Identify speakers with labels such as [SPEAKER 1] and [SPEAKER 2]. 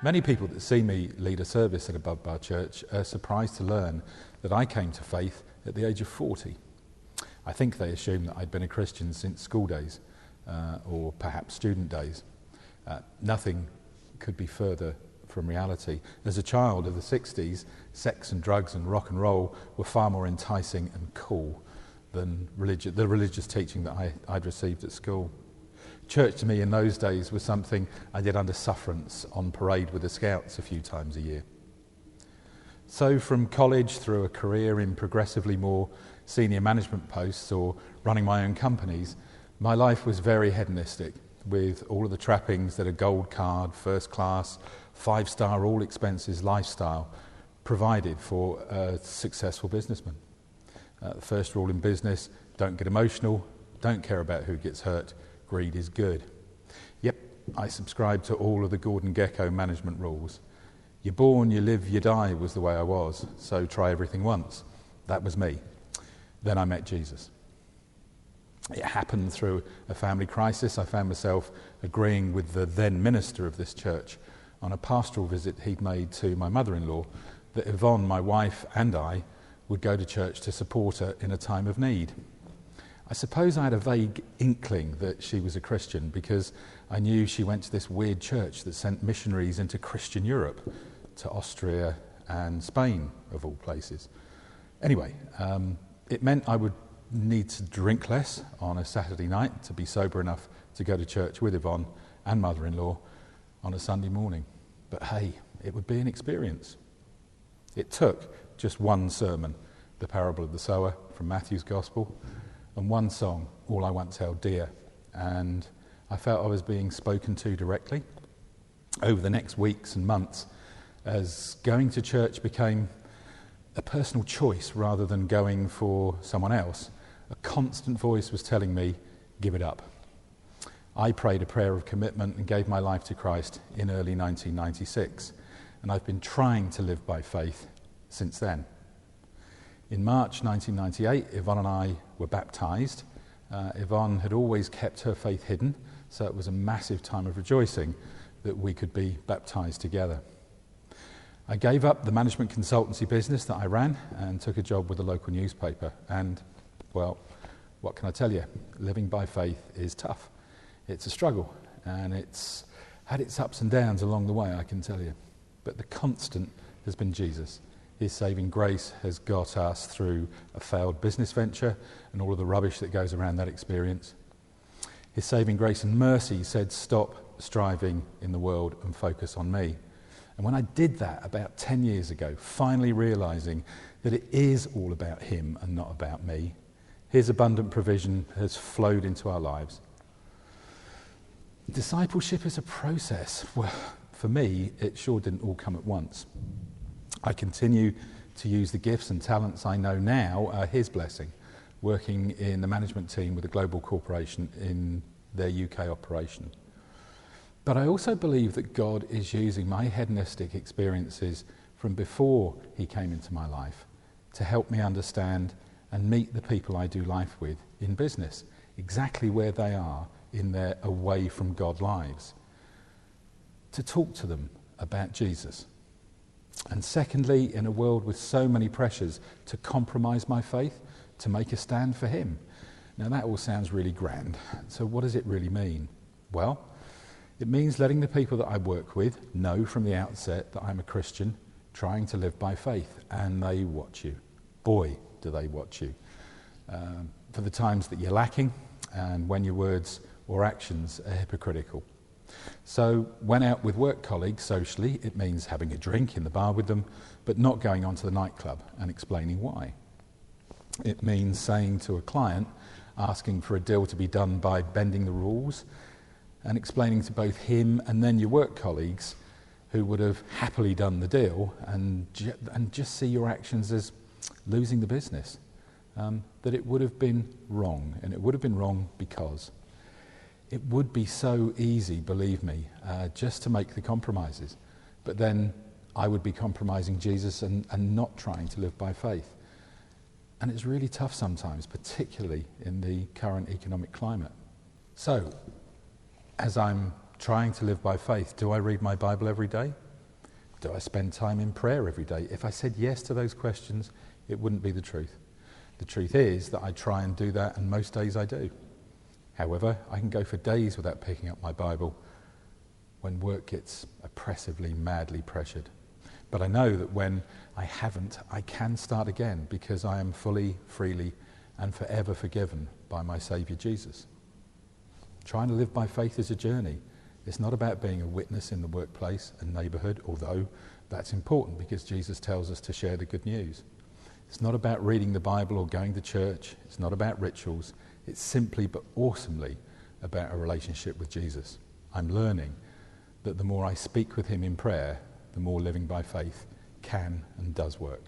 [SPEAKER 1] Many people that see me lead a service at Above Bar Church are surprised to learn that I came to faith at the age of 40. I think they assume that I'd been a Christian since school days, or perhaps student days. Nothing could be further from reality. As a child of the 60s, sex and drugs and rock and roll were far more enticing and cool than the religious teaching that I'd received at school. Church to me in those days was something I did under sufferance on parade with the Scouts a few times a year. So from college through a career in progressively more senior management posts or running my own companies, my life was very hedonistic, with all of the trappings that a gold card, first class, 5-star, all expenses lifestyle provided for a successful businessman. The first rule in business: don't get emotional, don't care about who gets hurt, greed is good. Yep, I subscribe to all of the Gordon Gekko management rules. You're born, you live, you die was the way I was, so try everything once. That was me. Then I met Jesus. It happened through a family crisis. I found myself agreeing with the then minister of this church on a pastoral visit he'd made to my mother-in-law that Yvonne, my wife, and I would go to church to support her in a time of need. I suppose I had a vague inkling that she was a Christian because I knew she went to this weird church that sent missionaries into Christian Europe, to Austria and Spain, of all places. Anyway, it meant I would need to drink less on a Saturday night to be sober enough to go to church with Yvonne and mother-in-law on a Sunday morning. But hey, it would be an experience. It took just one sermon, the parable of the sower from Matthew's Gospel, and one song, All I Once Held Dear, and I felt I was being spoken to directly. Over the next weeks and months, as going to church became a personal choice rather than going for someone else, a constant voice was telling me, give it up. I prayed a prayer of commitment and gave my life to Christ in early 1996, and I've been trying to live by faith since then. In March 1998, Yvonne and I were baptised. Yvonne had always kept her faith hidden, so it was a massive time of rejoicing that we could be baptised together. I gave up the management consultancy business that I ran and took a job with a local newspaper. And, well, what can I tell you? Living by faith is tough. It's a struggle, and it's had its ups and downs along the way, I can tell you. But the constant has been Jesus. His saving grace has got us through a failed business venture and all of the rubbish that goes around that experience. His saving grace and mercy said, stop striving in the world and focus on me. And when I did that about 10 years ago, finally realising that it is all about him and not about me, his abundant provision has flowed into our lives. Discipleship is a process. Well, for me, it sure didn't all come at once. I continue to use the gifts and talents I know now are his blessing, working in the management team with a global corporation in their UK operation. But I also believe that God is using my hedonistic experiences from before he came into my life to help me understand and meet the people I do life with in business, exactly where they are in their away from God lives, to talk to them about Jesus. And secondly, in a world with so many pressures, to compromise my faith, to make a stand for him. Now that all sounds really grand. So what does it really mean? Well, it means letting the people that I work with know from the outset that I'm a Christian, trying to live by faith, and they watch you. Boy, do they watch you. For the times that you're lacking, and when your words or actions are hypocritical. So when out with work colleagues socially, it means having a drink in the bar with them, but not going on to the nightclub and explaining why. It means saying to a client, asking for a deal to be done by bending the rules, and explaining to both him and then your work colleagues who would have happily done the deal and just see your actions as losing the business, that it would have been wrong, and it would have been wrong because it would be so easy, believe me, just to make the compromises. But then I would be compromising Jesus and not trying to live by faith. And it's really tough sometimes, particularly in the current economic climate. So, as I'm trying to live by faith, do I read my Bible every day? Do I spend time in prayer every day? If I said yes to those questions, it wouldn't be the truth. The truth is that I try and do that, and most days I do. However, I can go for days without picking up my Bible when work gets oppressively, madly pressured. But I know that when I haven't, I can start again because I am fully, freely, and forever forgiven by my Saviour Jesus. Trying to live by faith is a journey. It's not about being a witness in the workplace and neighbourhood, although that's important because Jesus tells us to share the good news. It's not about reading the Bible or going to church. It's not about rituals. It's simply but awesomely about a relationship with Jesus. I'm learning that the more I speak with him in prayer, the more living by faith can and does work.